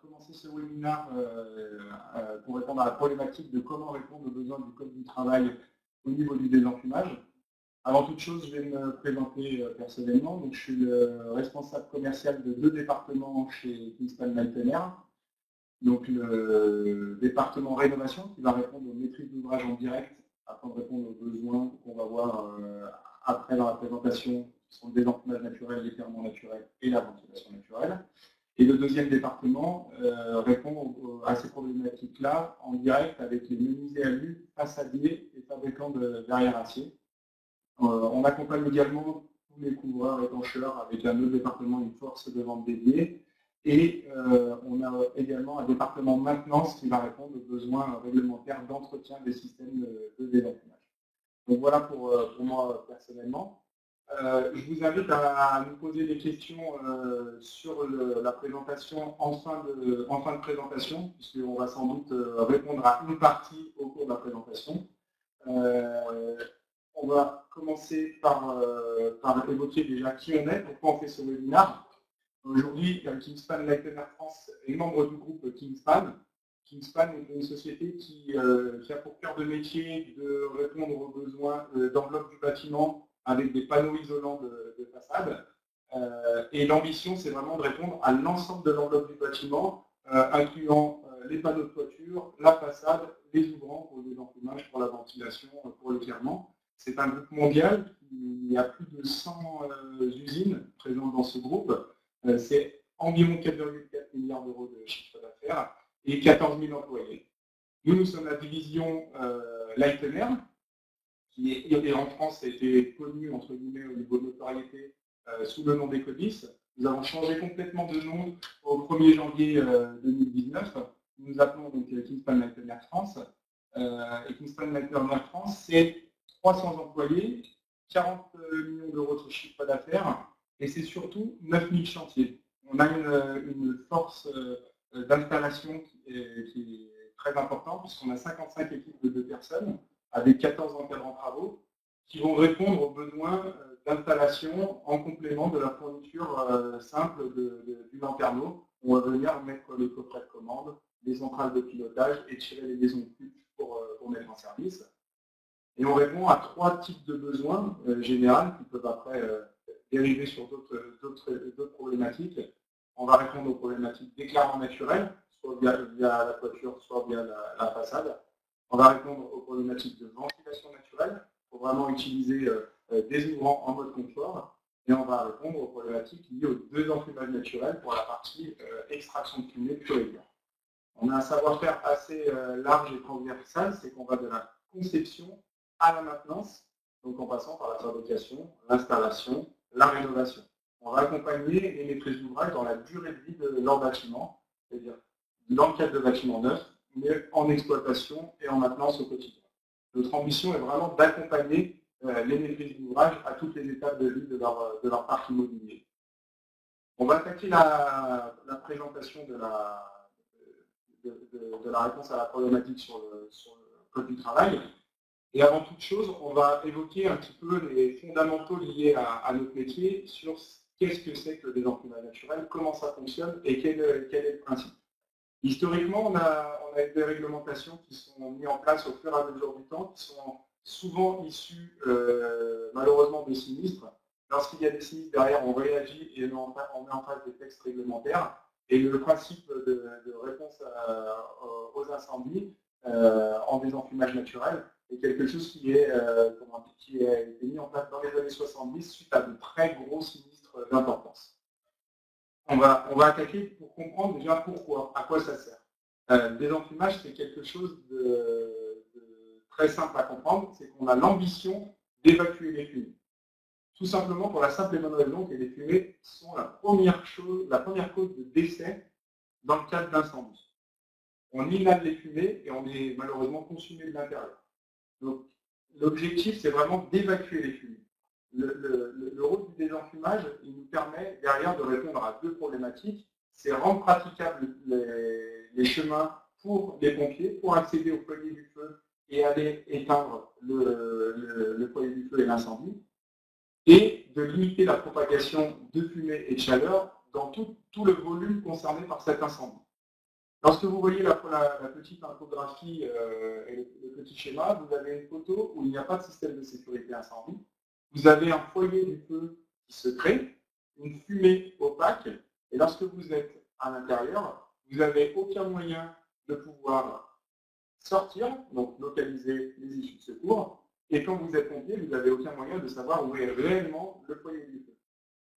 commencer ce webinaire pour répondre à la problématique de comment répondre aux besoins du Code du travail au niveau du désenfumage. Avant toute chose, je vais me présenter personnellement. Donc, je suis le responsable commercial de 2 départements chez Kingspan Lightner. Donc, le département rénovation qui va répondre aux maîtrises d'ouvrage en direct afin de répondre aux besoins qu'on va voir après dans la présentation, qui sont le désenfumage naturel, l'éclairement naturel et la ventilation naturelle. Et le deuxième département répond à ces problématiques-là en direct avec les menuisiers alu, façadiers et fabricants de verrières acier. On accompagne également tous les couvreurs étancheurs avec un autre département, une force de vente dédiée. Et on a également un département maintenance qui va répondre aux besoins réglementaires d'entretien des systèmes de désenfumage. Donc voilà pour moi personnellement. Je vous invite à nous poser des questions sur la présentation en fin de présentation, puisqu'on va sans doute répondre à une partie au cours de la présentation. On va commencer par évoquer déjà qui on est, pourquoi on fait ce webinaire. Aujourd'hui, Kingspan Lightner France est membre du groupe Kingspan. Kingspan est une société qui a pour cœur de métier de répondre aux besoins d'enveloppe du bâtiment avec des panneaux isolants de façade. Et l'ambition, c'est vraiment de répondre à l'ensemble de l'enveloppe du bâtiment, incluant les panneaux de toiture, la façade, les ouvrants pour le désenfumage, pour la ventilation, pour l'éclairement. C'est un groupe mondial, il y a plus de 100 usines présentes dans ce groupe. C'est environ 4,4 milliards d'euros de chiffre d'affaires et 14 000 employés. Nous sommes la division Lightner, qui est en France a été connue entre guillemets au niveau de notoriété sous le nom d'Ecodis. Nous avons changé complètement de nom au 1er janvier 2019. Nous nous appelons donc Kingspan Lightner France. Et Kingspan Lightner France, c'est 300 employés, 40 millions d'euros de chiffre d'affaires, et c'est surtout 9000 chantiers. On a une force d'installation qui est très importante, puisqu'on a 55 équipes de 2 personnes, avec 14 encadrants travaux, qui vont répondre aux besoins d'installation en complément de la fourniture simple du lanterneau. On va venir mettre les coffrets de commande, les centrales de pilotage et tirer les liaisons de flux pour mettre en service. Et on répond à 3 types de besoins généraux qui peuvent après dériver sur d'autres problématiques. On va répondre aux problématiques d'éclairement naturel, soit via la toiture, soit via la façade. On va répondre aux problématiques de ventilation naturelle, pour vraiment utiliser des ouvrants en mode confort. Et on va répondre aux problématiques liées au désenfumage naturel pour la partie extraction de fumée pure et dure. On a un savoir-faire assez large et transversal, c'est qu'on va de la conception à la maintenance, donc en passant par la fabrication, l'installation, la rénovation. On va accompagner les maîtrises d'ouvrage dans la durée de vie de leur bâtiment, c'est-à-dire dans le cadre de bâtiments neufs, mais en exploitation et en maintenance au quotidien. Notre ambition est vraiment d'accompagner les maîtrises d'ouvrage à toutes les étapes de vie de leur parc immobilier. On va attaquer la présentation de la réponse à la problématique sur le Code du travail. Et avant toute chose, on va évoquer un petit peu les fondamentaux liés à notre métier sur qu'est-ce que c'est que le désenfumage naturel, comment ça fonctionne et quel est le principe. Historiquement, on a des réglementations qui sont mises en place au fur et à mesure du temps, qui sont souvent issues malheureusement de sinistres. Lorsqu'il y a des sinistres derrière, on réagit et on met en place des textes réglementaires. Et le principe de réponse aux incendies en désenfumage naturel est quelque chose qui a été mis en place dans les années 70 suite à de très gros sinistres d'importance. On va attaquer pour comprendre déjà pourquoi, à quoi ça sert. Le désenfumage, c'est quelque chose de très simple à comprendre, c'est qu'on a l'ambition d'évacuer les fumées. Tout simplement pour la simple et bonne raison que les fumées sont la première cause de décès dans le cadre d'incendie. On inhale les fumées et on est malheureusement consumé de l'intérieur. Donc l'objectif, c'est vraiment d'évacuer les fumées. Le rôle du désenfumage, il nous permet derrière de répondre à 2 problématiques. C'est rendre praticables les chemins pour les pompiers, pour accéder au foyer du feu et aller éteindre le foyer du feu et l'incendie, et de limiter la propagation de fumée et de chaleur dans tout le volume concerné par cet incendie. Lorsque vous voyez la petite infographie et le petit schéma, vous avez une photo où il n'y a pas de système de sécurité incendie. Vous avez un foyer du feu qui se crée, une fumée opaque, et lorsque vous êtes à l'intérieur, vous n'avez aucun moyen de pouvoir sortir, donc localiser les issues de secours, et quand vous êtes pompier, vous n'avez aucun moyen de savoir où est réellement le foyer du feu.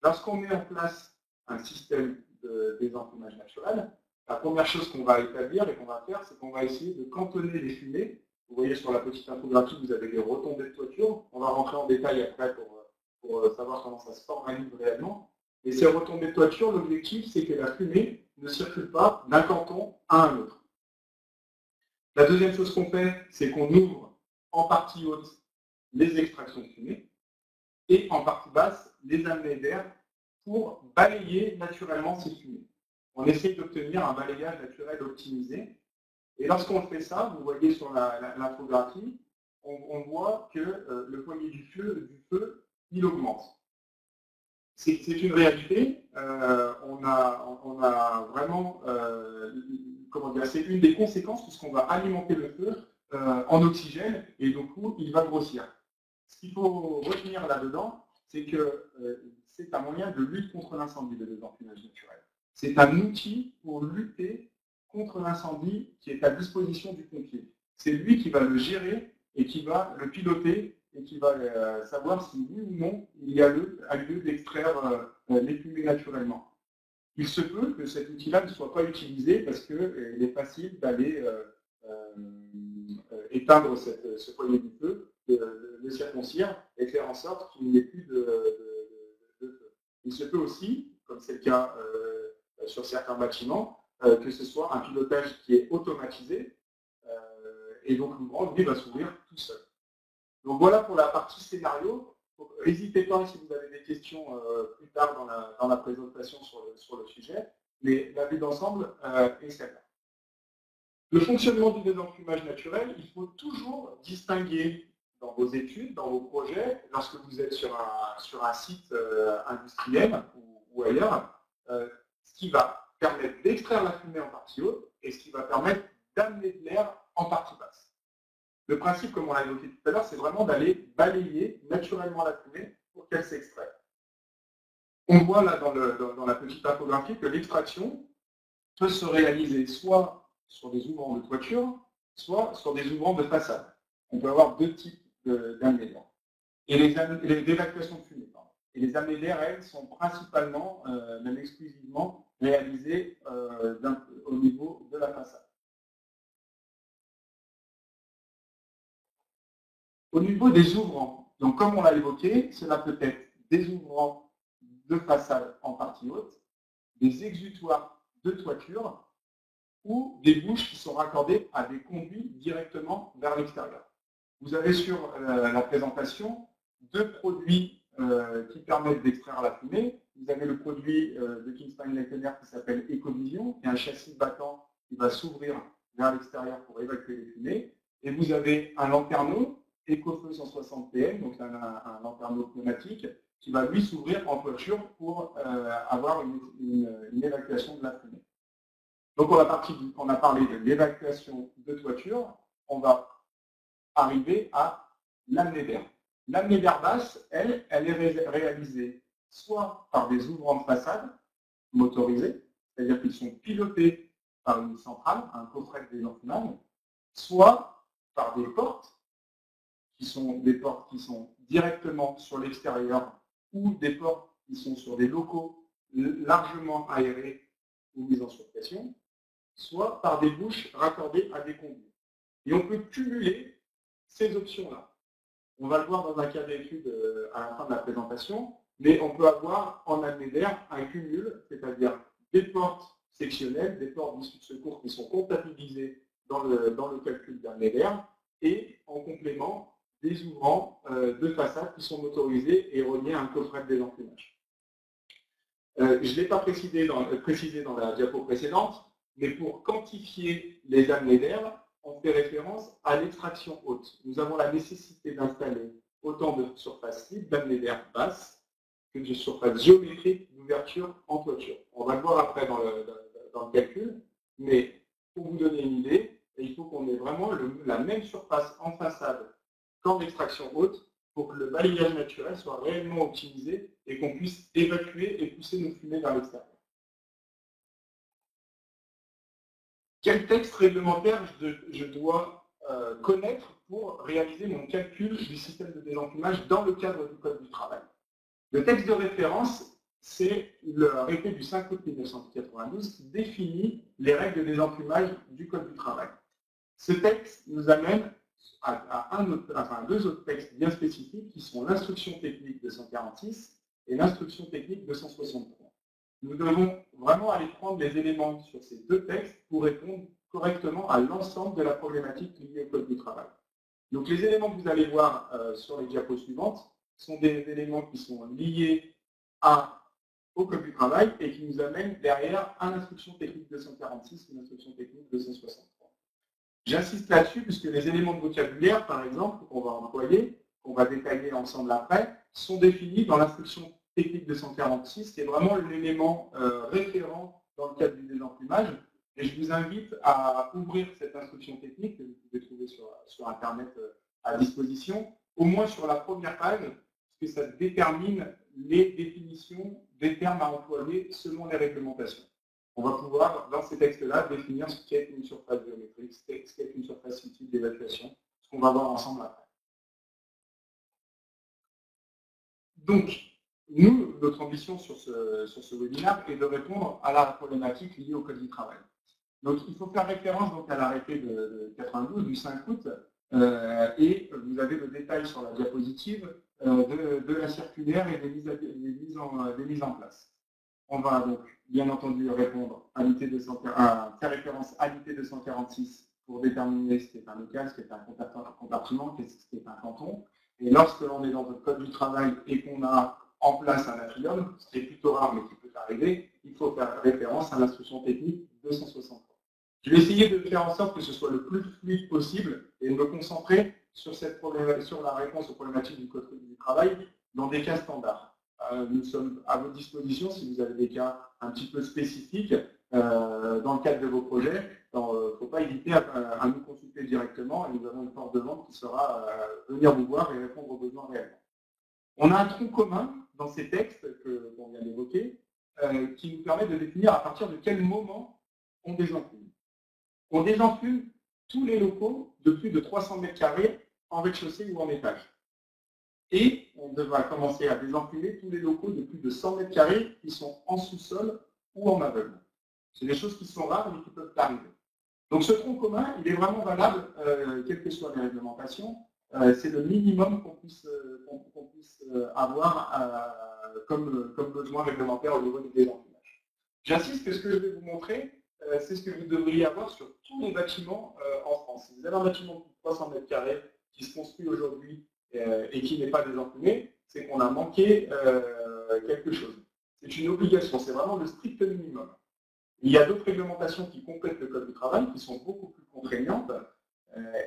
Lorsqu'on met en place un système de désenfumage naturel, la première chose qu'on va établir et qu'on va faire, c'est qu'on va essayer de cantonner les fumées. Vous voyez sur la petite infographie, vous avez les retombées de toiture. On va rentrer en détail après pour savoir comment ça se formalise réellement. Et ces retombées de toiture, l'objectif, c'est que la fumée ne circule pas d'un canton à un autre. La deuxième chose qu'on fait, c'est qu'on ouvre en partie haute les extractions de fumée et en partie basse les amener d'air pour balayer naturellement ces fumées. On essaye d'obtenir un balayage naturel optimisé. Et lorsqu'on fait ça, vous voyez sur l'infographie, on voit que le foyer du feu, il augmente. C'est une réalité. On a vraiment, comment dire, c'est une des conséquences puisqu'on va alimenter le feu en oxygène et du coup, il va grossir. Ce qu'il faut retenir là-dedans, c'est que c'est un moyen de lutte contre l'incendie, le désenfumage naturel. C'est un outil pour lutter contre l'incendie qui est à disposition du pompier. C'est lui qui va le gérer et qui va le piloter et qui va savoir si oui ou non il y a lieu d'extraire les fumées naturellement. Il se peut que cet outil-là ne soit pas utilisé parce qu'il est facile d'aller éteindre ce foyer du feu, le circoncire et faire en sorte qu'il n'y ait plus de feu. Il se peut aussi, comme c'est le cas sur certains bâtiments, que ce soit un pilotage qui est automatisé et donc l'ouvrage, lui, va s'ouvrir tout seul. Donc voilà pour la partie scénario. N'hésitez pas si vous avez des questions plus tard dans la présentation sur le sujet, mais la vue d'ensemble est celle-là. Le fonctionnement du désenfumage naturel, il faut toujours distinguer dans vos études, dans vos projets, lorsque vous êtes sur un site industriel ou ailleurs, ce qui va permettre d'extraire la fumée en partie haute et ce qui va permettre d'amener de l'air en partie basse. Le principe, comme on l'a évoqué tout à l'heure, c'est vraiment d'aller balayer naturellement la fumée pour qu'elle s'extrait. On voit là dans la petite infographie que l'extraction peut se réaliser soit sur des ouvrants de toiture, soit sur des ouvrants de façade. On peut avoir deux types d'amener d'air. Et les évacuations de fumée. Et les amenées d'air, elles, sont principalement, même exclusivement, réalisées au niveau de la façade. Au niveau des ouvrants, donc comme on l'a évoqué, cela peut être des ouvrants de façade en partie haute, des exutoires de toiture ou des bouches qui sont raccordées à des conduits directement vers l'extérieur. Vous avez sur la présentation deux produits qui permettent d'extraire la fumée. Vous avez le produit de Kingspan Lighteners qui s'appelle Ecovision, qui est un châssis battant qui va s'ouvrir vers l'extérieur pour évacuer les fumées. Et vous avez un lanterneau Ecofeu 160 PM, donc un lanterneau pneumatique, qui va lui s'ouvrir en toiture pour avoir une évacuation de la fumée. Donc on a parlé de l'évacuation de toiture, on va arriver à l'amener d'air. L'amener d'air basse, elle est réalisée soit par des ouvrants de façade motorisés, c'est-à-dire qu'ils sont pilotés par une centrale, un coffret de désenfumage, soit par des portes qui sont des portes qui sont directement sur l'extérieur ou des portes qui sont sur des locaux largement aérés ou mis en surpression, soit par des bouches raccordées à des conduits. Et on peut cumuler ces options-là. On va le voir dans un cas d'étude à la fin de la présentation, mais on peut avoir en amener d'air un cumul, c'est-à-dire des portes sectionnelles, des portes d'issue de secours qui sont comptabilisées dans le calcul d'amener d'air, et en complément, des ouvrants de façade qui sont motorisés et reliés à un coffret de désenfumage. Je ne l'ai pas précisé dans la diapo précédente, mais pour quantifier les amenées d'air, on fait référence à l'extraction haute. Nous avons la nécessité d'installer autant de surfaces libres d'amenées d'air basses que de surfaces géométriques d'ouverture en toiture. On va le voir après dans le calcul, mais vraiment la même surface en façade qu'en extraction haute pour que le balayage naturel soit réellement optimisé et qu'on puisse évacuer et pousser nos fumées vers l'extérieur. Quel texte réglementaire je dois connaître pour réaliser mon calcul du système de désenfumage dans le cadre du Code du travail? Le texte de référence, c'est l'arrêté du 5 août 1992 qui définit les règles de désenfumage du Code du travail. Ce texte nous amène à deux autres textes bien spécifiques qui sont l'instruction technique 246 et l'instruction technique 263. Nous devons vraiment aller prendre les éléments sur ces deux textes pour répondre correctement à l'ensemble de la problématique liée au Code du travail. Donc les éléments que vous allez voir sur les diapos suivantes sont des éléments qui sont liés au Code du travail et qui nous amènent derrière à l'instruction technique 246 et l'instruction technique 263. J'insiste là-dessus puisque les éléments de vocabulaire, par exemple, qu'on va employer, qu'on va détailler ensemble après, sont définis dans l'instruction technique 246, qui est vraiment l'élément référent dans le cadre du désenfumage. Et je vous invite à ouvrir cette instruction technique que vous pouvez trouver sur Internet à disposition, au moins sur la première page, puisque ça détermine les définitions des termes à employer selon les réglementations. On va pouvoir, dans ces textes-là, définir ce qu'est une surface géométrique, ce qu'est une surface utile d'évacuation, ce qu'on va voir ensemble après. Donc, nous, notre ambition sur ce webinaire est de répondre à la problématique liée au Code du travail. Donc, il faut faire référence donc, à l'arrêté de 92 du 5 août, et vous avez le détail sur la diapositive de la circulaire et des mises en place. On va donc, bien entendu, répondre faire référence à l'IT 246 pour déterminer ce qui est un local, ce qui est un compartiment, ce qui est un canton. Et lorsque l'on est dans le Code du travail et qu'on a en place un atrium, ce qui est plutôt rare mais qui peut arriver, il faut faire référence à l'instruction technique 263. Je vais essayer de faire en sorte que ce soit le plus fluide possible et de me concentrer sur la réponse aux problématiques du Code du travail dans des cas standards. Nous sommes à votre disposition si vous avez des cas un petit peu spécifiques dans le cadre de vos projets. Il ne faut pas hésiter à nous consulter directement et nous avons une porte de vente qui sera venir vous voir et répondre aux besoins réels. On a un tronc commun dans ces textes qu'on vient d'évoquer qui nous permet de définir à partir de quel moment on désenfume. On désenfume tous les locaux de plus de 300 m² en rez-de-chaussée ou en étage. Et on devra commencer à désenfumer tous les locaux de plus de 100 m² qui sont en sous-sol ou en aveugle. C'est des choses qui sont rares mais qui peuvent arriver. Donc ce tronc commun, il est vraiment valable, quelles que soient les réglementations. C'est le minimum qu'on puisse avoir comme besoin réglementaire au niveau du désenfumage. J'insiste que ce que je vais vous montrer, c'est ce que vous devriez avoir sur tous les bâtiments en France. Si vous avez un bâtiment de 300 m² qui se construit aujourd'hui et qui n'est pas désenfumé, c'est qu'on a manqué quelque chose. C'est une obligation, c'est vraiment le strict minimum. Il y a d'autres réglementations qui complètent le Code du travail, qui sont beaucoup plus contraignantes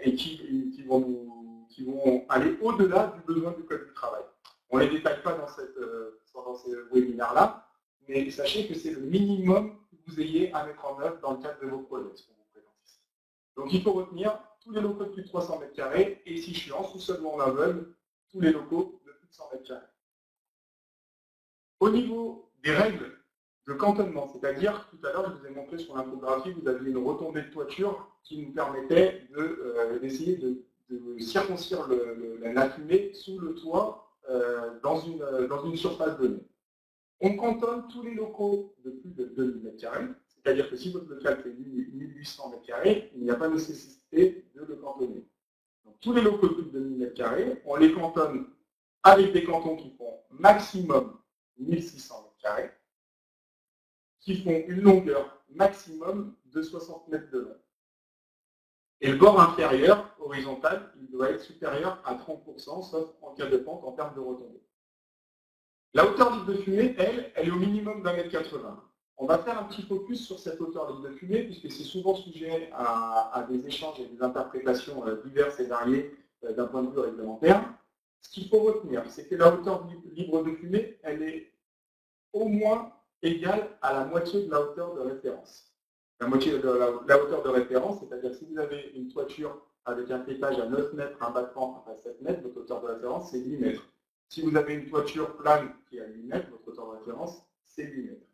et qui vont aller au-delà du besoin du Code du travail. On ne les détaille pas dans ces webinaires-là, mais sachez que c'est le minimum que vous ayez à mettre en œuvre dans le cadre de vos projets, ce qu'on vous présente ici. Donc il faut retenir tous les locaux de plus de 300 m², et si je suis en sous-sol ou en aveugle, tous les locaux de plus de 100 m². Au niveau des règles de cantonnement, c'est-à-dire, tout à l'heure, je vous ai montré sur l'infographie, vous aviez une retombée de toiture qui nous permettait d'essayer de circoncire la fumée sous le toit dans une surface donnée. On cantonne tous les locaux de plus de 2000 m², c'est-à-dire que si votre local fait 1800 m², il n'y a pas nécessité de le cantonner. Donc, tous les locaux de plus de 2000 m², on les cantonne avec des cantons qui font maximum 1600 m², qui font une longueur maximum de 60 mètres de long. Et le bord inférieur, horizontal, il doit être supérieur à 30%, sauf en cas de pente en termes de retombée. La hauteur libre de fumée, elle est au minimum d'1,80 m. On va faire un petit focus sur cette hauteur libre de fumée, puisque c'est souvent sujet à des échanges et des interprétations diverses et variées d'un point de vue réglementaire. Ce qu'il faut retenir, c'est que la hauteur libre de fumée, elle est au moins égale à la moitié de la hauteur de référence. La moitié de la hauteur de référence, c'est-à-dire si vous avez une toiture avec un pétage à 9 mètres, un battement à 7 mètres, votre hauteur de référence, c'est 8 mètres. Si vous avez une toiture plane qui est à 8 mètres, votre hauteur de référence, c'est 8 mètres.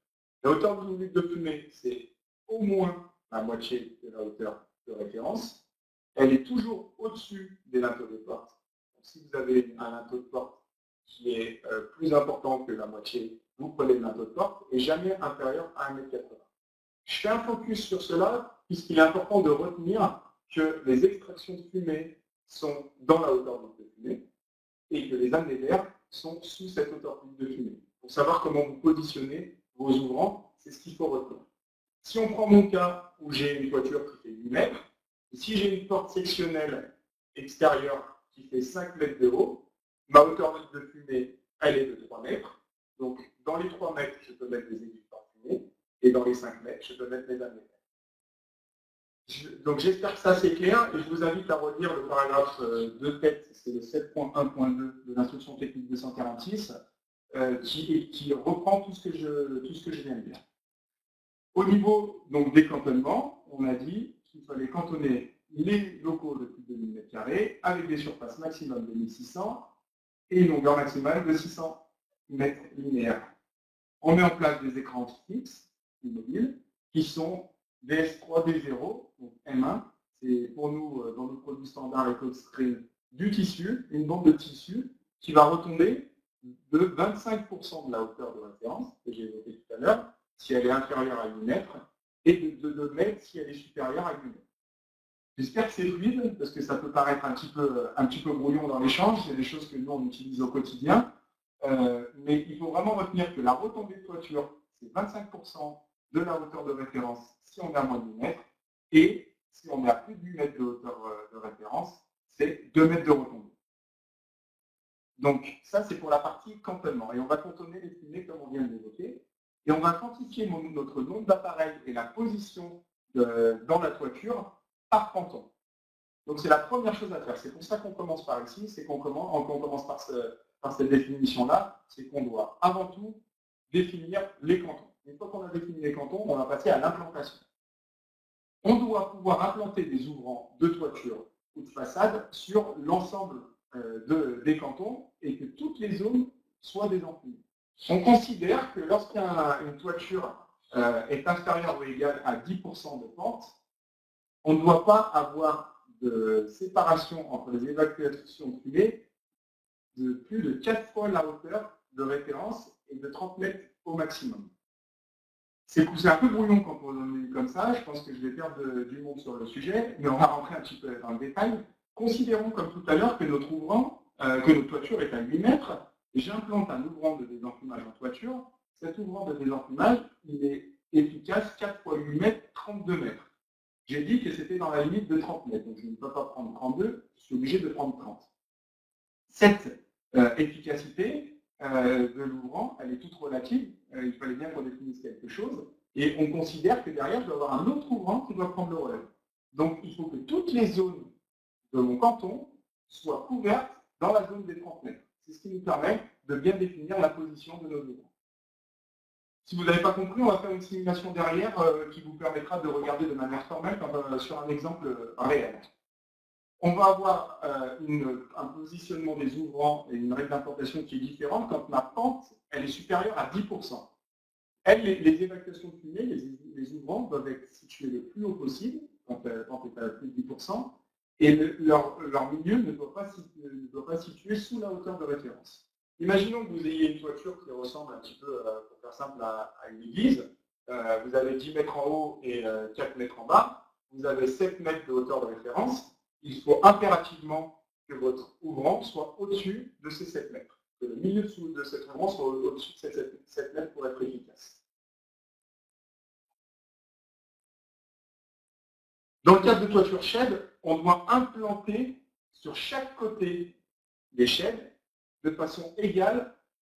La hauteur d'une minute de fumée, c'est au moins la moitié de la hauteur de référence. Elle est toujours au-dessus des linteaux de porte. Donc, si vous avez un linteau de porte qui est plus important que la moitié, vous prenez le linteau de porte et jamais inférieur à 1,80 m. Je fais un focus sur cela puisqu'il est important de retenir que les extractions de fumée sont dans la hauteur de fumée et que les annélaires sont sous cette hauteur de fumée. Pour savoir comment vous positionnez vos ouvrants, c'est ce qu'il faut retenir. Si on prend mon cas où j'ai une toiture qui fait 8 mètres, et si j'ai une porte sectionnelle extérieure qui fait 5 mètres de haut, ma hauteur de fumée, elle est de 3 mètres. Donc, dans les 3 mètres, je peux mettre des aiguilles parfumées, et dans les 5 mètres, je peux mettre des annélaires. Donc, j'espère que ça c'est clair, et je vous invite à relire le paragraphe de tête, c'est le 7.1.2 de l'instruction technique 246, qui reprend tout ce que je viens de dire. Au niveau donc, des cantonnements, on a dit qu'il fallait cantonner les locaux de plus de 2000 m² avec des surfaces maximum de 1600 et une longueur maximale de 600 mètres linéaires. On met en place des écrans fixes, immobiles, qui sont DS3, D0, donc M1. C'est pour nous, dans nos produits standards EcoScreen, du tissu, une bande de tissu qui va retomber de 25% de la hauteur de référence, que j'ai évoqué tout à l'heure, si elle est inférieure à 8 mètres, et de 2 mètres si elle est supérieure à 8 mètres. J'espère que c'est fluide, parce que ça peut paraître un petit peu brouillon dans l'échange, c'est des choses que nous on utilise au quotidien, mais il faut vraiment retenir que la retombée de toiture, c'est 25% de la hauteur de référence si on est à moins de 8 mètres, et si on est à plus de 8 mètres de hauteur de référence, c'est 2 mètres de retombée. Donc ça c'est pour la partie cantonnement, et on va cantonner les fumées comme on vient de l'évoquer. Et on va quantifier notre nombre d'appareils et la position dans la toiture par canton. Donc c'est la première chose à faire. C'est pour ça qu'on commence par ici, c'est qu'on commence par cette définition-là, c'est qu'on doit avant tout définir les cantons. Une fois qu'on a défini les cantons, on va passer à l'implantation. On doit pouvoir implanter des ouvrants de toiture ou de façade sur l'ensemble des cantons et que toutes les zones soient désenfumées. On considère que lorsqu'une toiture est inférieure ou égale à 10% de pente, on ne doit pas avoir de séparation entre les évacuations de fumée de plus de 4 fois la hauteur de référence et de 30 mètres au maximum. C'est un peu brouillon quand on est comme ça, je pense que je vais perdre du monde sur le sujet, mais on va rentrer un petit peu dans le détail. Considérons comme tout à l'heure que notre toiture est à 8 mètres, et j'implante un ouvrant de désenfumage en toiture. Cet ouvrant de désenfumage, il est efficace 4 fois 8 mètres, 32 mètres. J'ai dit que c'était dans la limite de 30 mètres, donc je ne peux pas prendre 32, je suis obligé de prendre 30. Cette efficacité de l'ouvrant, elle est toute relative, il fallait bien qu'on définisse quelque chose, et on considère que derrière, je dois avoir un autre ouvrant qui doit prendre le relais. Donc il faut que toutes les zones de mon canton soient couvertes dans la zone des 30 mètres. C'est ce qui nous permet de bien définir la position de nos ouvrants. Si vous n'avez pas compris, on va faire une simulation derrière qui vous permettra de regarder de manière formelle sur un exemple réel. On va avoir un positionnement des ouvrants et une règle d'implantation qui est différente quand ma pente elle est supérieure à 10%. Les évacuations de fumée, les ouvrants doivent être situés le plus haut possible, quand la pente est à plus de 10%, et leur milieu ne doit pas situer sous la hauteur de référence. Imaginons que vous ayez une toiture qui ressemble un petit peu, pour faire simple, à une église. Vous avez 10 mètres en haut et 4 mètres en bas. Vous avez 7 mètres de hauteur de référence. Il faut impérativement que votre ouvrant soit au-dessus de ces 7 mètres. Que le milieu de cet ouvrant soit au-dessus de ces 7 mètres pour être efficace. Dans le cadre de toiture shed, on doit implanter sur chaque côté des sheds de façon égale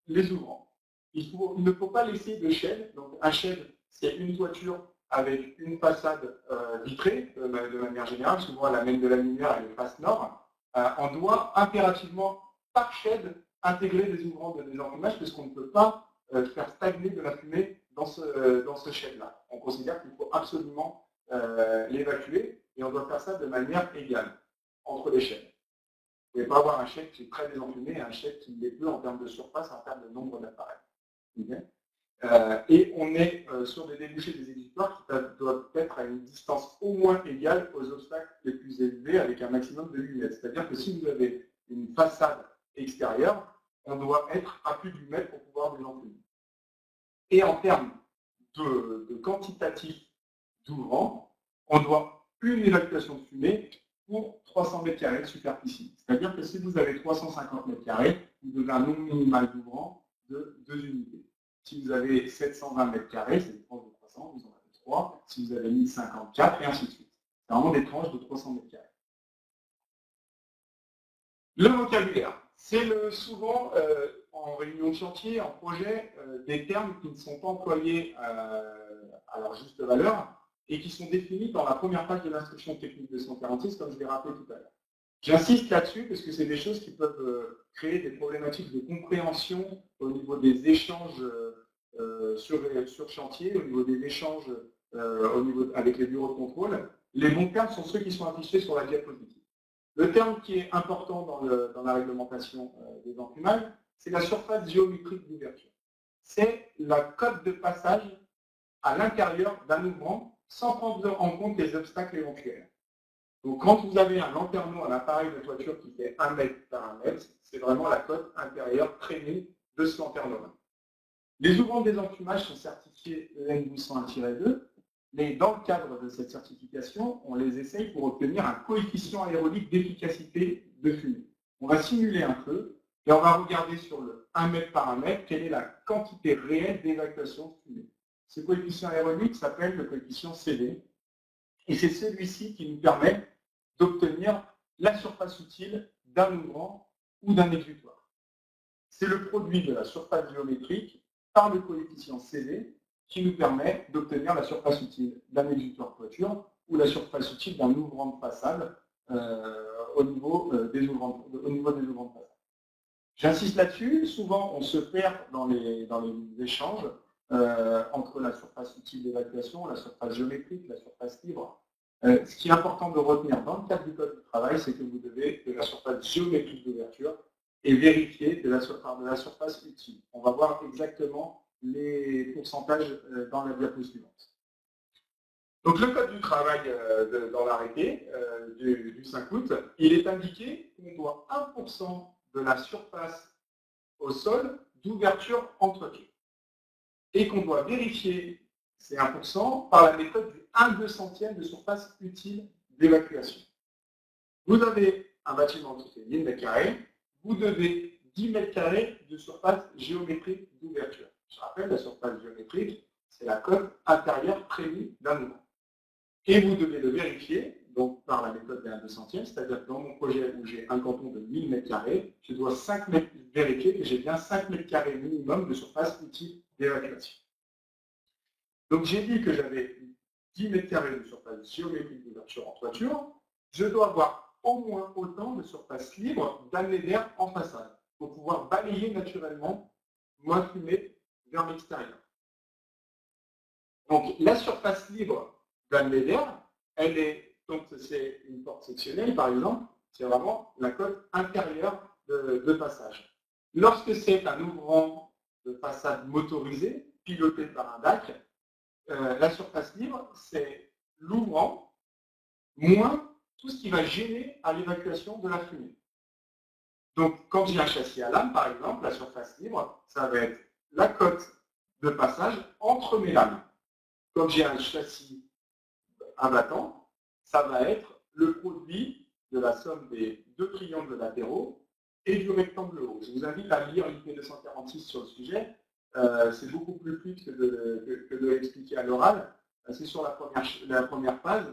les ouvrants. Il ne faut pas laisser de shed. Donc un shed, c'est une toiture avec une façade vitrée, de manière générale, souvent elle amène de la lumière et le face nord. On doit impérativement, par shed, intégrer des ouvrants de désenfumage, parce qu'on ne peut pas faire stagner de la fumée dans ce shed-là. On considère qu'il faut absolument l'évacuer, et on doit faire ça de manière égale entre les chaînes. Vous ne pouvez pas avoir un chèque qui est très désenfumé et un chèque qui l'est peu en termes de surface, en termes de nombre d'appareils. Okay, et on est sur des débouchés des exutoires qui doivent être à une distance au moins égale aux obstacles les plus élevés avec un maximum de 8 mètres. C'est-à-dire que si vous avez une façade extérieure, on doit être à plus du mètre pour pouvoir désenfumer. Et en termes de quantitatif d'ouvrant, on doit une évacuation de fumée pour 300 mètres carrés de superficie. C'est-à-dire que si vous avez 350 mètres carrés, vous devez un nombre minimal d'ouvrants de 2 unités. Si vous avez 720 mètres carrés, c'est des tranches de 300, vous en avez 3. Si vous avez 1054, et ainsi de suite. C'est vraiment des tranches de 300 mètres carrés. Le vocabulaire. C'est souvent, en réunion de chantier, en projet, des termes qui ne sont pas employés à leur juste valeur et qui sont définis dans la première page de l'instruction technique 246, comme je l'ai rappelé tout à l'heure. J'insiste là-dessus parce que c'est des choses qui peuvent créer des problématiques de compréhension au niveau des échanges sur chantier, au niveau des échanges avec les bureaux de contrôle. Les bons termes sont ceux qui sont affichés sur la diapositive. Le terme qui est important dans la réglementation des enfumages, c'est la surface géométrique d'ouverture. C'est la cote de passage à l'intérieur d'un ouvrant sans prendre en compte les obstacles éventuels. Donc quand vous avez un lanterneau, un appareil de toiture qui fait 1 mètre par 1 mètre, c'est vraiment la cote intérieure traînée de ce lanterneau-là. Les ouvrants des enfumages sont certifiés EN 1201-2, mais dans le cadre de cette certification, on les essaye pour obtenir un coefficient aérodique d'efficacité de fumée. On va simuler un feu et on va regarder sur le 1 mètre par 1 mètre quelle est la quantité réelle d'évacuation de fumée. Ce coefficient aérodique s'appelle le coefficient CV et c'est celui-ci qui nous permet d'obtenir la surface utile d'un ouvrant ou d'un exutoire. C'est le produit de la surface géométrique par le coefficient CV qui nous permet d'obtenir la surface utile d'un exutoire toiture ou la surface utile d'un ouvrant de façade au niveau des ouvrants de façade. J'insiste là-dessus, souvent on se perd dans les échanges entre la surface utile d'évacuation, la surface géométrique, la surface libre. Ce qui est important de retenir dans le cadre du code du travail, c'est que vous devez de la surface géométrique d'ouverture et vérifier de la surface utile. On va voir exactement les pourcentages dans la diapo suivante. Donc le code du travail dans l'arrêté du 5 août, il est indiqué qu'on doit 1% de la surface au sol d'ouverture en toiture. Et qu'on doit vérifier ces 1% par la méthode du 1/200e de surface utile d'évacuation. Vous avez un bâtiment qui fait 1000 m², vous devez 10 m² de surface géométrique d'ouverture. Je rappelle, la surface géométrique, c'est la cote intérieure prévue d'un ouvrant. Et vous devez le vérifier donc par la méthode des 1/200e, c'est-à-dire que dans mon projet où j'ai un canton de 1000 m², je dois vérifier que j'ai bien 5 m² minimum de surface utile d'évacuation. Donc j'ai dit que j'avais 10 m² de surface géométrique d'ouverture en toiture, je dois avoir au moins autant de surface libre d'amener d'air en façade pour pouvoir balayer naturellement ma fumée vers l'extérieur. Donc la surface libre d'amener d'air, elle est, donc c'est une porte sectionnelle par exemple, c'est vraiment la cote intérieure de passage. Lorsque c'est un ouvrant de façade motorisé, piloté par un DAC, la surface libre, c'est l'ouvrant moins tout ce qui va gêner à l'évacuation de la fumée. Donc, quand j'ai un châssis à lame, par exemple, la surface libre, ça va être la cote de passage entre mes lames. Quand j'ai un châssis abattant, ça va être le produit de la somme des deux triangles latéraux et du rectangle haut. Je vous invite à lire l'IP 246 sur le sujet. C'est beaucoup plus fluide que de l'expliquer à l'oral. C'est sur la première page,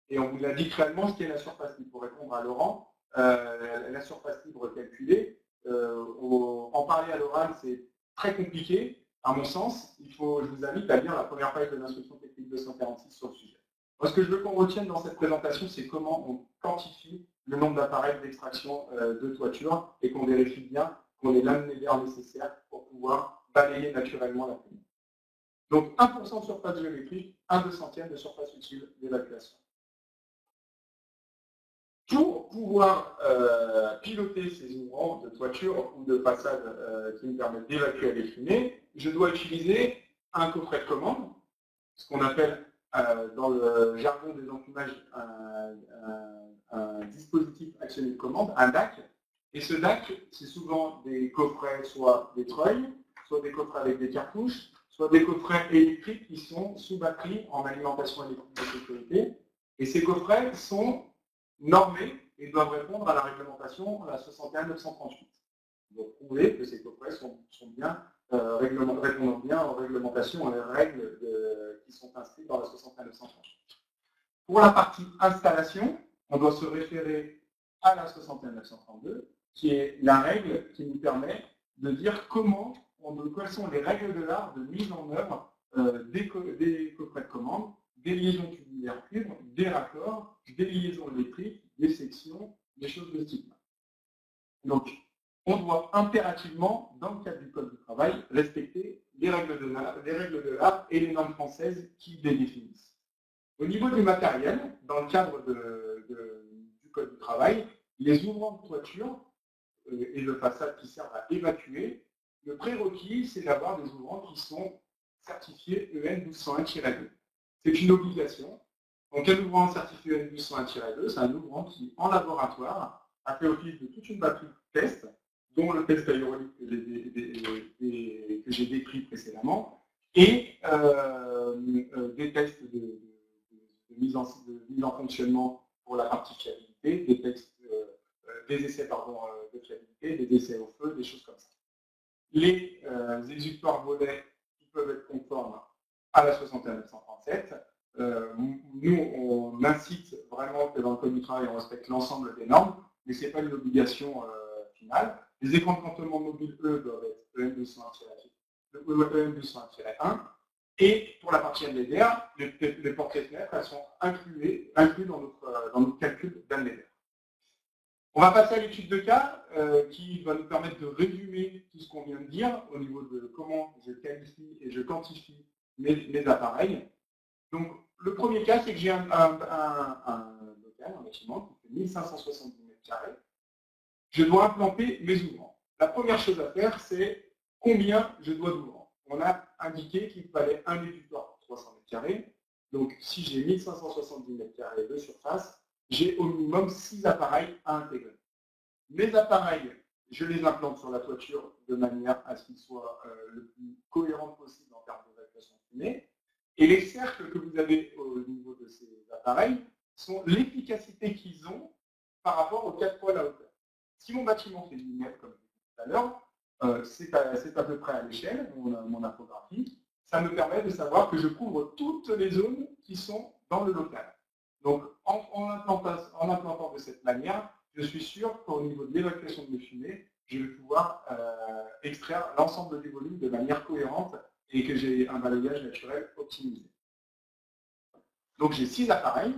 et on vous indique réellement ce qu'est la surface libre. Pour répondre à Laurent, la surface libre calculée, en parler à l'oral, c'est très compliqué, à mon sens. Je vous invite à lire la première page de l'instruction technique 246 sur le sujet. Moi, ce que je veux qu'on retienne dans cette présentation, c'est comment on quantifie le nombre d'appareils d'extraction de toiture et qu'on vérifie bien qu'on ait l'amener d'air nécessaire pour pouvoir balayer naturellement la fumée. Donc 1% de surface géométrique, 1/200 de surface utile d'évacuation. Pour pouvoir piloter ces ouvrants de toiture ou de façade qui me permettent d'évacuer les fumées, je dois utiliser un coffret de commande, ce qu'on appelle dans le jargon des enfumages un dispositif actionné de commande, un DAC. Et ce DAC, c'est souvent des coffrets, soit des treuils, soit des coffrets avec des cartouches, soit des coffrets électriques qui sont sous batterie en alimentation électrique de sécurité. Et ces coffrets sont normés et doivent répondre à la réglementation la 61-938. Donc prouver que ces coffrets sont bien répondant bien aux réglementations et aux règles qui sont inscrites dans la 61-938. Pour la partie installation, on doit se référer à la 61-932, qui est la règle qui nous permet de dire quelles sont les règles de l'art de mise en œuvre des coffrets de commande, des liaisons tubulaires cuivre, des raccords, des liaisons électriques, des sections, des choses de ce type. Donc, on doit impérativement, dans le cadre du Code du travail, respecter les règles de l'art et les normes françaises qui les définissent. Au niveau du matériel, dans le cadre du Code du travail, les ouvrants de toiture et de façade qui servent à évacuer, le prérequis, c'est d'avoir des ouvrants qui sont certifiés EN 1201-2. C'est une obligation. Donc un ouvrant certifié EN 1201-2, c'est un ouvrant qui, en laboratoire, a fait office de toute une batterie de tests, dont le test aérolique que j'ai décrit précédemment, et des tests de mise en fonctionnement pour la partie fiabilité, des essais de fiabilité, des essais au feu, des choses comme ça. Les exutoires volets qui peuvent être conformes à la 61-937. Nous, on incite vraiment que dans le Code du travail, on respecte l'ensemble des normes, mais ce n'est pas une obligation finale. Les écrans de contentement mobile, eux, doivent être EN201-1. Et pour la partie LDR, les portes-fenêtres, elles sont incluses dans notre calcul d'LDR. On va passer à l'étude de cas qui va nous permettre de résumer tout ce qu'on vient de dire au niveau de comment je qualifie et je quantifie mes appareils. Donc, le premier cas, c'est que j'ai un local, un bâtiment qui fait 1570 m². Je dois implanter mes ouvrants. La première chose à faire, c'est combien je dois d'ouvrants. On a indiqué qu'il fallait un exutoire pour 300 m². Donc, si j'ai 1570 m² de surface, j'ai au minimum 6 appareils à intégrer. Mes appareils, je les implante sur la toiture de manière à ce qu'ils soient le plus cohérents possible en termes d'évacuation de fumée. Et les cercles que vous avez au niveau de ces appareils sont l'efficacité qu'ils ont par rapport aux 4 fois la hauteur. Si mon bâtiment fait 10 mètres, comme je disais tout à l'heure, c'est à peu près à l'échelle, mon infographie. Ça me permet de savoir que je couvre toutes les zones qui sont dans le local. Donc, en implantant de cette manière, je suis sûr qu'au niveau de l'évacuation de mes fumées, je vais pouvoir extraire l'ensemble du volume de manière cohérente et que j'ai un balayage naturel optimisé. Donc, j'ai 6 appareils.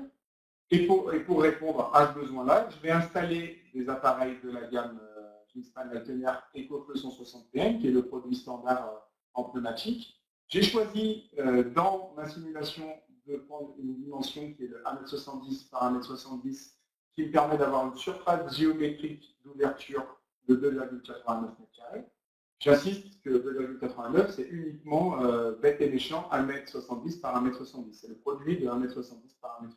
Et pour répondre à ce besoin-là, je vais installer des appareils de la gamme Kingspan Lightner EcoFlow 160 PM, qui est le produit standard en pneumatique. J'ai choisi dans ma simulation de prendre une dimension qui est de 1,70 m par 1,70 m, qui me permet d'avoir une surface géométrique d'ouverture de 2,89 m². J'insiste que 2,89, c'est uniquement bête et méchant 1,70 m par 1,70 m. C'est le produit de 1,70 m par 1,70 m.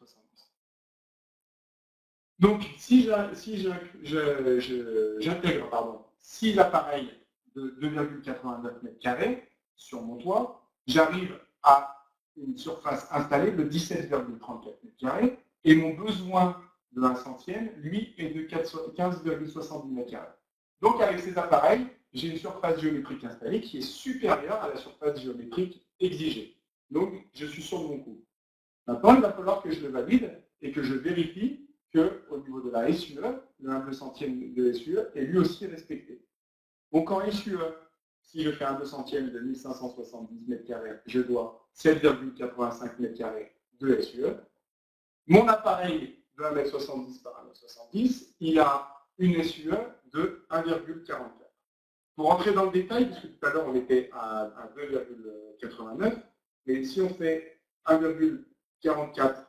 Donc, si j'intègre 6 appareils de 2,89 m² sur mon toit, j'arrive à une surface installée de 17,34 m², et mon besoin de 1 centième, lui, est de 15,70 m². Donc, avec ces appareils, j'ai une surface géométrique installée qui est supérieure à la surface géométrique exigée. Donc, je suis sur mon coup. Maintenant, il va falloir que je le valide et que je vérifie qu'au niveau de la SUE, le 1/200 de SUE est lui aussi respecté. Donc, en SUE, si je fais 1/200 de 1570 m², je dois 7,85 m² de SUE. Mon appareil de 1,70 m par 1,70 m, il a une SUE de 1,44. Pour entrer dans le détail, puisque tout à l'heure on était à 2,89, Mais si on fait 1,44,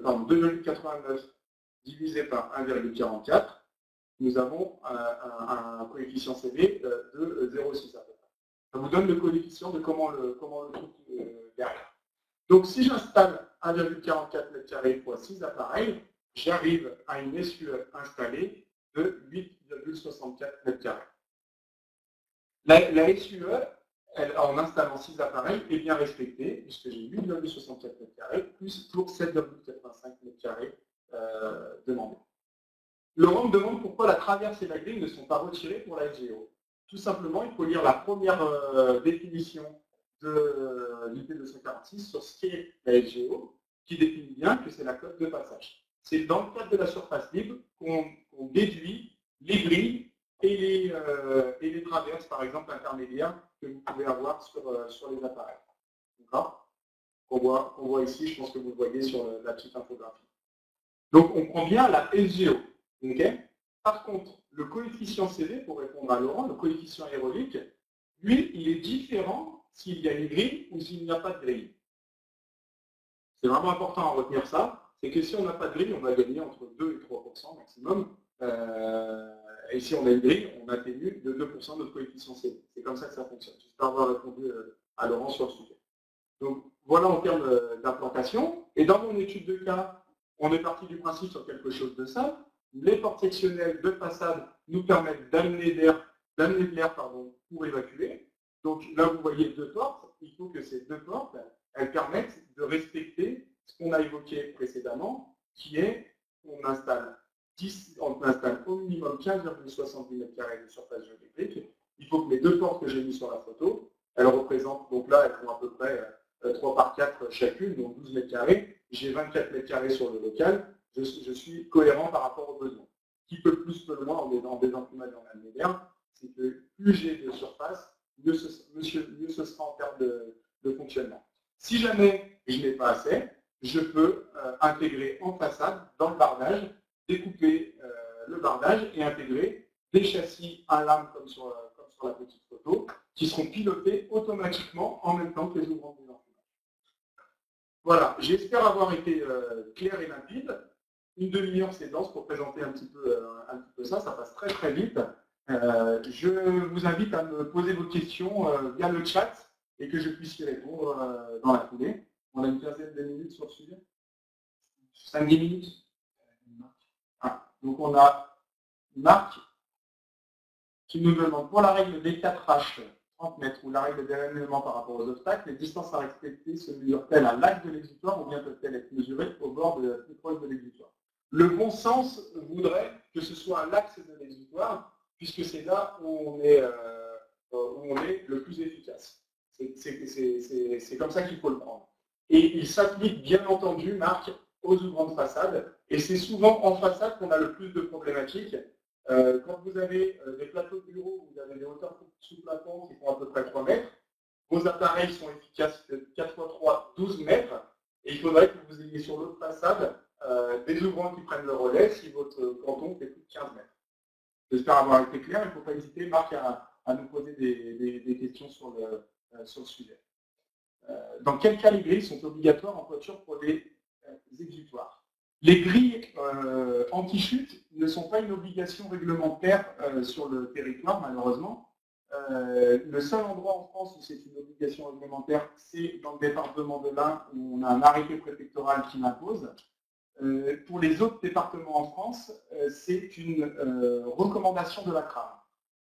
pardon, 2,89 divisé par 1,44, nous avons un coefficient CV de 0,6 à peu près. Ça vous donne le coefficient de comment le truc derrière. Donc si j'installe 1,44 m² fois 6 appareils, j'arrive à une SUE installée de 8,64 m². La SUE, en installant 6 appareils, est bien respectée, puisque j'ai 8,64 m² plus pour 7,85 m² demandés. Laurent me demande pourquoi la traverse et la grille ne sont pas retirées pour la SGO. Tout simplement, il faut lire la première définition de l'IP246 sur ce qu'est la SGO, qui définit bien que c'est la cote de passage. C'est dans le cadre de la surface libre qu'on déduit les grilles et les traverses, par exemple, intermédiaires que vous pouvez avoir sur les appareils. D'accord ? On voit ici, je pense que vous le voyez sur la petite infographie. Donc, on prend bien la SGO. Okay. Par contre, le coefficient CV, pour répondre à Laurent, le coefficient aérolique, lui, il est différent s'il y a une grille ou s'il n'y a pas de grille. C'est vraiment important à retenir ça, c'est que si on n'a pas de grille, on va gagner entre 2 et 3% maximum. Et si on a une grille, on atténue de 2% notre coefficient CV. C'est comme ça que ça fonctionne. J'espère avoir répondu à Laurent sur le sujet. Donc, voilà en termes d'implantation. Et dans mon étude de cas, on est parti du principe sur quelque chose de simple. Les portes sectionnelles de façade nous permettent d'amener de l'air pour évacuer. Donc là, vous voyez 2 portes. Il faut que ces 2 portes, elles permettent de respecter ce qu'on a évoqué précédemment, qui est qu'on installe au minimum 15,70 m² de surface géométrique. Il faut que les 2 portes que j'ai mises sur la photo, elles représentent, donc là, elles font à peu près 3 par 4 chacune, donc 12 m². J'ai 24 m² sur le local. Je suis cohérent par rapport aux besoins. Qui peut plus, peut moins en désenfumage en moderne, c'est que plus j'ai de surface, mieux ce sera en termes de fonctionnement. Si jamais je n'ai pas assez, je peux intégrer en façade, dans le bardage, découper le bardage et intégrer des châssis à lame comme sur la petite photo, qui seront pilotés automatiquement en même temps que les ouvrants de désenfumage. Voilà, j'espère avoir été clair et limpide. Une demi-heure, c'est dense pour présenter un petit peu ça, ça passe très très vite. Je vous invite à me poser vos questions via le chat et que je puisse y répondre dans la foulée. On a une quinzaine de minutes sur le sujet. 5-10 minutes. Donc on a Marc qui nous demande pour la règle des 4H, 30 mètres, ou la règle des événements par rapport aux obstacles, les distances à respecter se mesurent-elles à l'axe de l'exutoire ou bien peuvent-elles être mesurées au bord de la plus proche de l'exutoire? Le bon sens voudrait que ce soit à l'axe de l'exutoire, puisque c'est là où on est le plus efficace. C'est comme ça qu'il faut le prendre. Et il s'applique bien entendu, Marc, aux ouvrants de façade, et c'est souvent en façade qu'on a le plus de problématiques. Quand vous avez des plateaux de bureau, vous avez des hauteurs sous plafond qui font à peu près 3 mètres, vos appareils sont efficaces de 4 x 3, 12 mètres, et il faudrait que vous ayez sur l'autre façade des ouvrants qui prennent le relais si votre canton fait plus de 15 mètres. J'espère avoir été clair, il ne faut pas hésiter, Marc, à nous poser des questions sur le sujet. Dans quel cas les grilles sont obligatoires en toiture pour les exutoires? Les grilles anti-chute ne sont pas une obligation réglementaire sur le territoire, malheureusement. Le seul endroit en France où c'est une obligation réglementaire, c'est dans le département de l'Ain, où on a un arrêté préfectoral qui l'impose. Pour les autres départements en France, c'est une recommandation de la CRAM.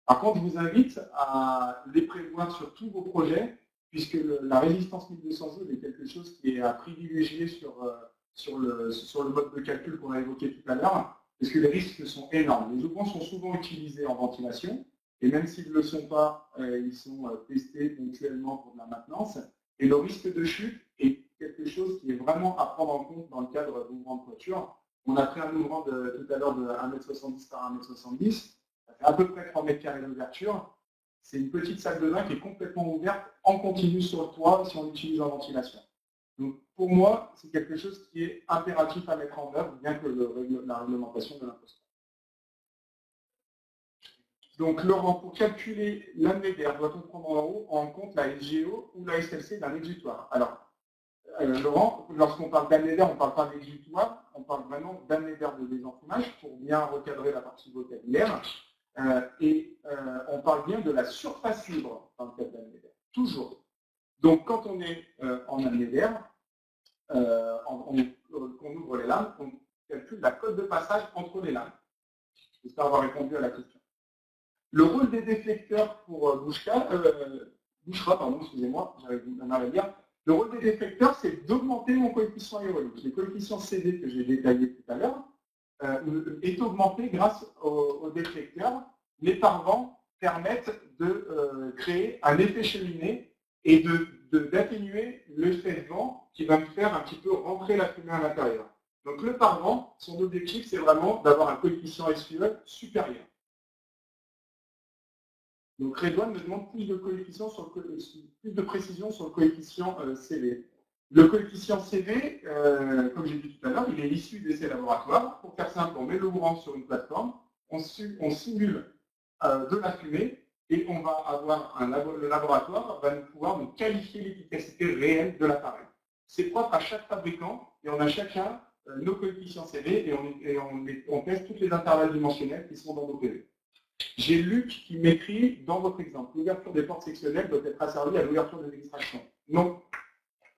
Par contre, je vous invite à les prévoir sur tous vos projets, puisque la résistance 1200 joules est quelque chose qui est à privilégier sur le mode de calcul qu'on a évoqué tout à l'heure, parce que les risques sont énormes. Les ouvrants sont souvent utilisés en ventilation, et même s'ils ne le sont pas, ils sont testés ponctuellement pour de la maintenance. Et le risque de chute est quelque chose qui est vraiment à prendre en compte dans le cadre d'ouvrants de toiture. On a pris un ouvrant tout à l'heure de 1,70 m par 1,70 m, ça fait à peu près 3 m² d'ouverture. C'est une petite salle de bain qui est complètement ouverte en continu sur le toit si on l'utilise en ventilation. Donc pour moi, c'est quelque chose qui est impératif à mettre en œuvre, bien que la réglementation ne l'impose pas. Donc, Laurent, pour calculer l'amener d'air, doit-on prendre en compte la SGO ou la SLC d'un exutoire? Alors, Laurent, lorsqu'on parle d'amener d'air, on ne parle pas d'exutoire, on parle vraiment d'amener d'air de désenfumage pour bien recadrer la partie vocabulaire. On parle bien de la surface libre dans le cas d'amener d'air, toujours. Donc, quand on est en amener d'air, qu'on ouvre les lames, on calcule la cote de passage entre les lames. J'espère avoir répondu à la question. Le rôle des déflecteurs pour Bouchra, excusez-moi, j'avais du mal à dire. Le rôle des déflecteurs, c'est d'augmenter mon coefficient aérolique. Le coefficient CD que j'ai détaillé tout à l'heure est augmenté grâce aux déflecteurs. Les pare-vents permettent de créer un effet cheminée et d'atténuer l'effet de vent qui va me faire un petit peu rentrer la fumée à l'intérieur. Donc le pare-vent, son objectif, c'est vraiment d'avoir un coefficient SQE supérieur. Donc Redouane me demande plus de précision sur le coefficient CV. Le coefficient CV, comme j'ai dit tout à l'heure, il est issu d'essais laboratoires. Pour faire simple, on met le ouvrant sur une plateforme, on simule de la fumée et on va avoir le laboratoire va pouvoir nous qualifier l'efficacité réelle de l'appareil. C'est propre à chaque fabricant et on a chacun nos coefficients CV et on teste toutes les intervalles dimensionnels qui sont dans nos PV. J'ai Luc qui m'écrit dans votre exemple, l'ouverture des portes sectionnelles doit être asservie à l'ouverture des extractions. Non,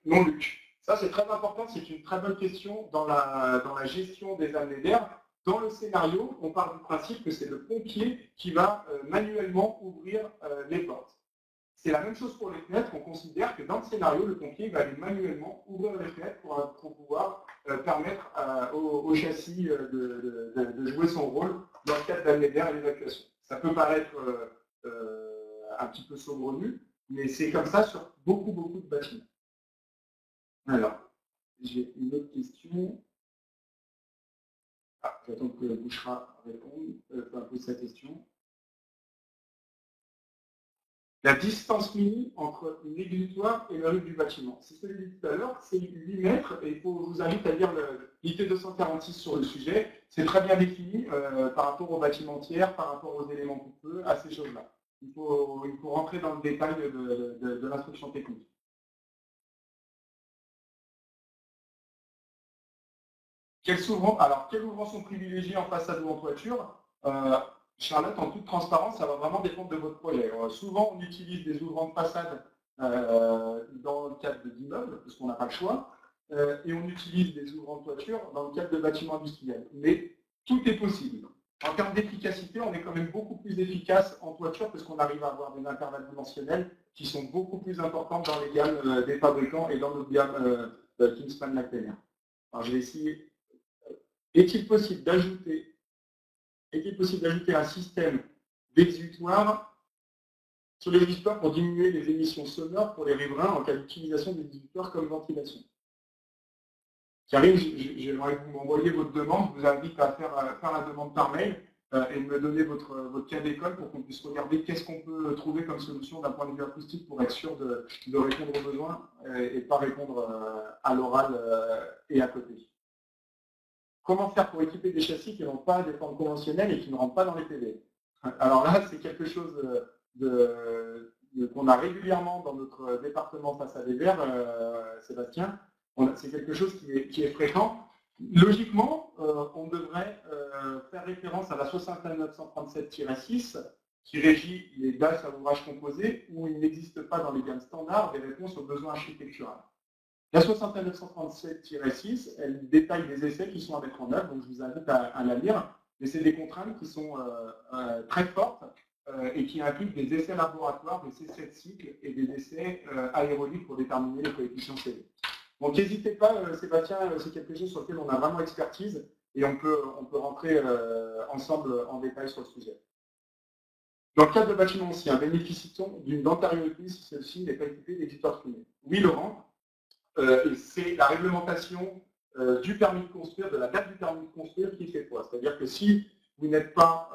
non Luc. Ça c'est très important, c'est une très bonne question dans la gestion des amenées d'air. Dans le scénario, on part du principe que c'est le pompier qui va manuellement ouvrir les portes. C'est la même chose pour les fenêtres, on considère que dans le scénario, le pompier va aller manuellement ouvrir les fenêtres pour pouvoir permettre au châssis de jouer son rôle dans le cadre d'amener d'air et l'évacuation. Ça peut paraître un petit peu saugrenu, mais c'est comme ça sur beaucoup de bâtiments. Alors, j'ai une autre question. Ah, j'attends que Bouchra pose sa question. La distance minime entre une exutoire et le rue du bâtiment. C'est ce que j'ai dit tout à l'heure, c'est 8 mètres, et je vous invite à lire l'IT 246 sur le sujet. C'est très bien défini par rapport aux bâtiments tiers, par rapport aux éléments coupeux, à ces choses-là. Il faut rentrer dans le détail de l'instruction technique. Quels ouvrants sont privilégiés en façade ou en toiture? Charlotte, en toute transparence, ça va vraiment dépendre de votre projet. Souvent, on utilise des ouvrants de façade dans le cadre d'immeubles, parce qu'on n'a pas le choix, et on utilise des ouvrants de toiture dans le cadre de bâtiments industriels. Mais tout est possible. En termes d'efficacité, on est quand même beaucoup plus efficace en toiture parce qu'on arrive à avoir des intervalles dimensionnels qui sont beaucoup plus importants dans les gammes des fabricants et dans notre gamme Kingspan Lactainer. Alors, je vais essayer. Est-il possible d'ajouter un système d'exutoire sur les exutoires pour diminuer les émissions sonores pour les riverains en cas d'utilisation des exutoires comme ventilation? Karim, j'aimerais que vous m'envoyiez votre demande. Je vous invite à faire la demande par mail et me donner votre cas d'école pour qu'on puisse regarder qu'est-ce qu'on peut trouver comme solution d'un point de vue acoustique pour être sûr de répondre aux besoins et pas répondre à l'oral et à côté. Comment faire pour équiper des châssis qui n'ont pas des formes conventionnelles et qui ne rentrent pas dans les PV? Alors là, c'est quelque chose qu'on a régulièrement dans notre département face à des verts, Sébastien. C'est quelque chose qui est fréquent. Logiquement, on devrait faire référence à la 61937-6 qui régit les DAS à ouvrage composé où il n'existe pas dans les gammes standards des réponses aux besoins architecturaux. La 61937-6, elle détaille des essais qui sont à mettre en œuvre, donc je vous invite à la lire, mais c'est des contraintes qui sont très fortes et qui impliquent des essais laboratoires, des essais de cycle et des essais aéroliques pour déterminer les coefficients CV. Donc n'hésitez pas, Sébastien, c'est quelque chose sur lequel on a vraiment expertise et on peut rentrer ensemble en détail sur le sujet. Dans le cadre de bâtiments anciens, bénéficie-t-on d'une dentariologie si celle-ci n'est pas équipée d'exutoire fumé? Oui, Laurent. C'est la réglementation du permis de construire, de la date du permis de construire qui fait foi. C'est-à-dire que si vous n'êtes pas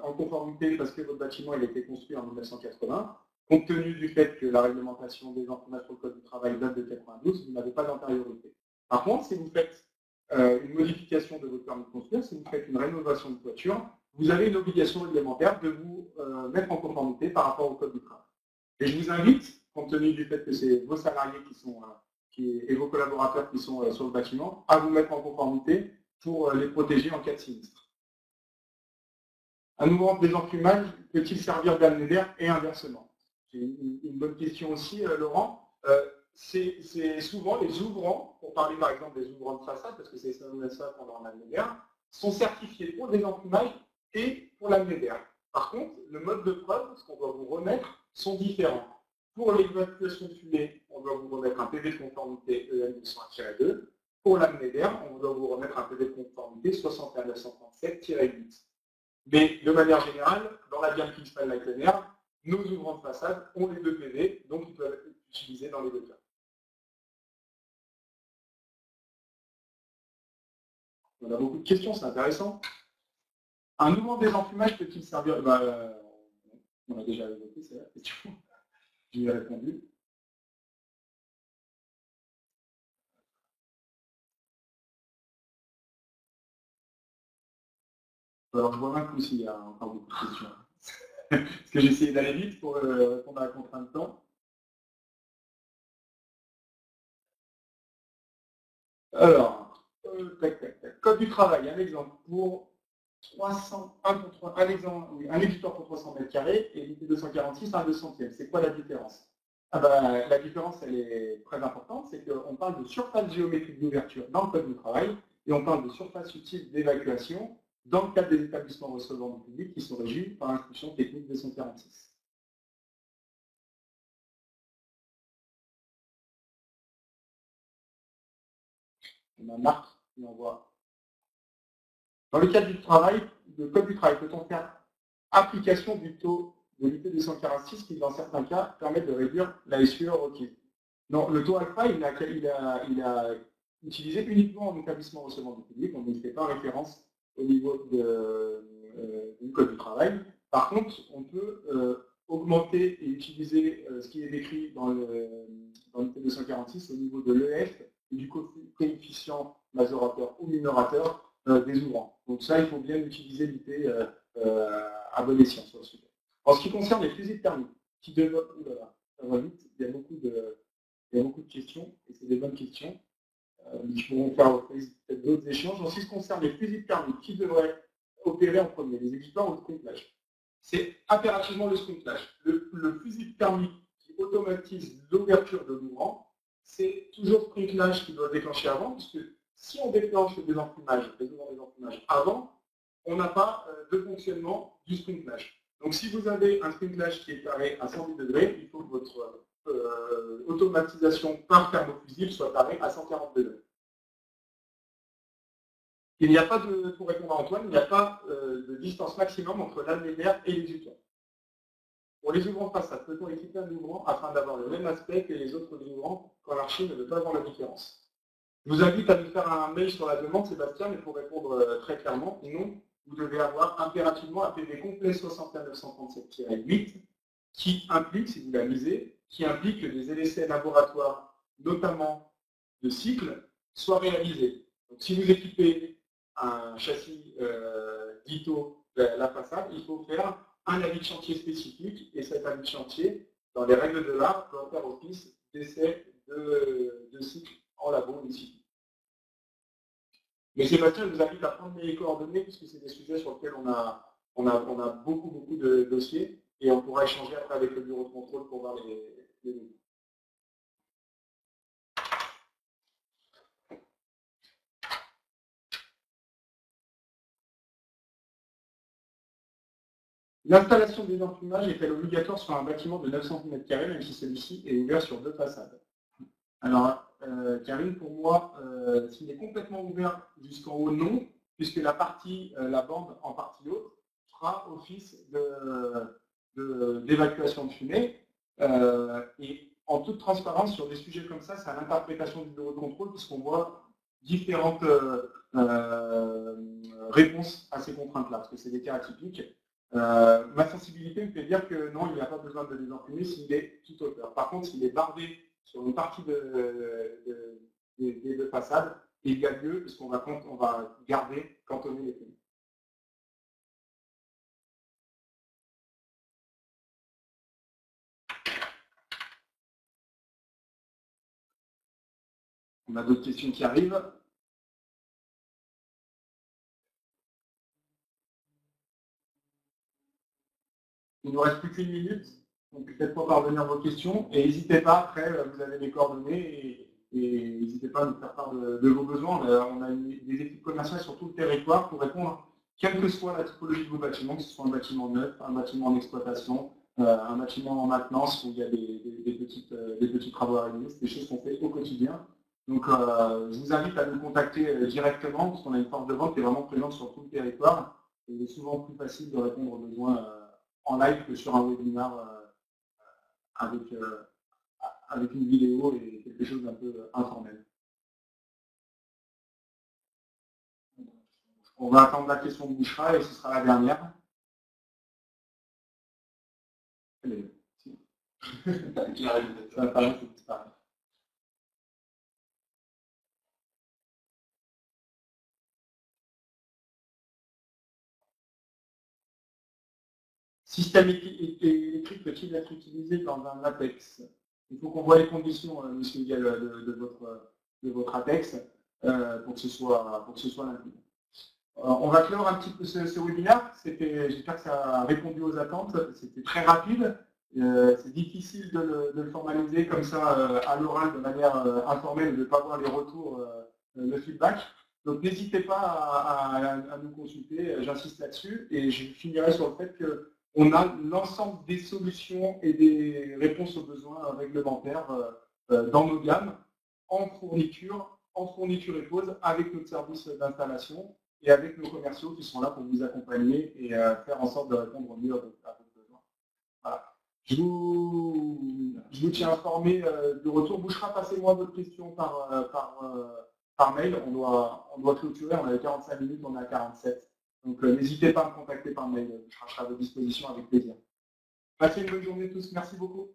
en conformité parce que votre bâtiment a été construit en 1980, compte tenu du fait que la réglementation des informations sur le code du travail date de 92, vous n'avez pas d'antériorité. Par contre, si vous faites une modification de votre permis de construire, si vous faites une rénovation de toiture, vous avez une obligation réglementaire de vous mettre en conformité par rapport au code du travail. Et je vous invite, compte tenu du fait que c'est vos salariés et vos collaborateurs qui sont sur le bâtiment, à vous mettre en conformité pour les protéger en cas de sinistre. Un nouveau désenfumage peut-il servir d'année d'air et inversement? C'est une bonne question aussi, Laurent. C'est souvent les ouvrants, pour parler par exemple des ouvrants de façade, parce que c'est ça pendant l'année d'air, sont certifiés pour le désenfumage et pour l'année d'air. Par contre, le mode de preuve, ce qu'on doit vous remettre, sont différents. Pour l'évacuation de fumée, on doit vous remettre un PV de conformité EN 201-2. Pour l'année d'air, on doit vous remettre un PV de conformité 61937-8. Mais de manière générale, dans la gamme Kingspan Lightner, nos ouvrants de façade ont les deux PV, donc ils peuvent être utilisés dans les deux cas. On a beaucoup de questions, c'est intéressant. Un ouvrant de désenfumage peut-il servir? On a déjà évoqué, c'est la question. J'y ai répondu. Alors je vois bien qu'il y a encore beaucoup de questions. Parce que j'ai essayé d'aller vite pour répondre à la contrainte de temps. Alors, code du travail, un exemple pour 300, un éditeur pour 300 mètres carrés et l'IT 246 un 200e. C'est quoi la différence? La différence, elle est très importante, c'est qu'on parle de surface géométrique d'ouverture dans le code du travail et on parle de surface utile d'évacuation dans le cadre des établissements recevant du public qui sont régis par l'instruction technique 246. On a Marc qui envoie. Dans le cadre du travail, le code du travail, peut-on faire application du taux de l'IT 246 qui, dans certains cas, permet de réduire la SUR requise? Non, le taux alpha, il a utilisé uniquement en établissement recevant du public, on ne fait pas référence au niveau du code du travail. Par contre, on peut augmenter et utiliser ce qui est décrit dans l'IT 246 au niveau de l'EF et du coefficient majorateur ou minorateur des ouvrants. Donc ça, il faut bien utiliser l'IT à bon escient sur le sujet. En ce qui concerne les fusils thermiques, qui développent, ça va vite, il y a beaucoup de questions, et c'est des bonnes questions. Qui pourront faire peut-être d'autres échanges. En ce qui concerne les fusils thermiques, qui devraient opérer en premier, les équipements ou le sprinklage? C'est impérativement le sprinklage. Le fusil thermique qui automatise l'ouverture de l'ouvrant, c'est toujours sprinklage qui doit déclencher avant, puisque si on déclenche les ouvrants désenfumage avant, on n'a pas de fonctionnement du sprinklage. Donc si vous avez un sprinklage qui est carré à 110 degrés, il faut que votre automatisation par thermofusible soit carrée à 140 degrés. Il n'y a pas de, pour répondre à Antoine, il n'y a pas de distance maximum entre l'alvéolaire et les utens. Pour les ouvrants de façade, peut-on équiper un ouvrant afin d'avoir le même aspect que les autres ouvrants quand l'archi ne veut pas avoir la différence? Je vous invite à nous faire un mail sur la demande, Sébastien, mais pour répondre très clairement, non, vous devez avoir impérativement un PV complet 61937-8 qui implique, si vous la lisez, qui implique que les essais laboratoires, notamment de cycle, soient réalisés. Donc si vous équipez un châssis Ditto la façade, il faut faire un avis de chantier spécifique, et cet avis de chantier, dans les règles de l'art, doit faire office d'essai de cycle en labo ici. Mais Sébastien, je vous invite à prendre mes coordonnées, puisque c'est des sujets sur lesquels on a beaucoup de dossiers, et on pourra échanger après avec le bureau de contrôle pour voir les données. L'installation des enfumages est-elle obligatoire sur un bâtiment de 900 m², même si celui-ci est ouvert sur deux façades? Alors, Karine, pour moi, s'il est complètement ouvert jusqu'en haut, non, puisque la bande en partie haute fera office d'évacuation de fumée. Et en toute transparence, sur des sujets comme ça, c'est à l'interprétation du bureau de contrôle, puisqu'on voit différentes réponses à ces contraintes-là, parce que c'est des cas atypiques. Ma sensibilité me fait dire que non, il n'y a pas besoin de désenfumer s'il est tout hauteur. Par contre, s'il est bardé sur une partie des deux façades, il y a lieu, puisqu'on va garder, cantonner les fumées. On a d'autres questions qui arrivent. Il ne nous reste plus qu'une minute, donc peut-être pas parvenir vos questions. Et n'hésitez pas, après, vous avez les coordonnées et n'hésitez pas à nous faire part de vos besoins. On a des équipes commerciales sur tout le territoire pour répondre, quelle que soit la typologie de vos bâtiments, que ce soit un bâtiment neuf, un bâtiment en exploitation, un bâtiment en maintenance où il y a des petits travaux à réaliser. C'est des choses qu'on fait au quotidien. Donc, je vous invite à nous contacter directement, parce qu'on a une force de vente qui est vraiment présente sur tout le territoire. Et il est souvent plus facile de répondre aux besoins en live que sur un webinar avec une vidéo et quelque chose d'un peu informel. On va attendre la question de Bouchra et ce sera la dernière. Ça apparaît, c'est disparaît. Système électrique peut-il être utilisé dans un ATEX? Il faut qu'on voit les conditions, monsieur Miguel, de votre ATEX pour que ce soit l'inclus. On va clore un petit peu ce webinaire. J'espère que ça a répondu aux attentes. C'était très rapide. C'est difficile de le formaliser comme ça à l'oral de manière informelle, de ne pas voir les retours, le feedback. Donc n'hésitez pas à nous consulter, j'insiste là-dessus. Et je finirai sur le fait qu'on a l'ensemble des solutions et des réponses aux besoins réglementaires dans nos gammes, en fourniture et pause, avec notre service d'installation et avec nos commerciaux qui sont là pour vous accompagner et faire en sorte de répondre au mieux à vos besoins. Voilà. Je vous tiens informé du retour. Bouchra, passez-moi votre question par mail. On doit clôturer, on avait 45 minutes, on est à 47. Donc n'hésitez pas à me contacter par mail. Je serai à votre disposition avec plaisir. Passez une bonne journée tous. Merci beaucoup.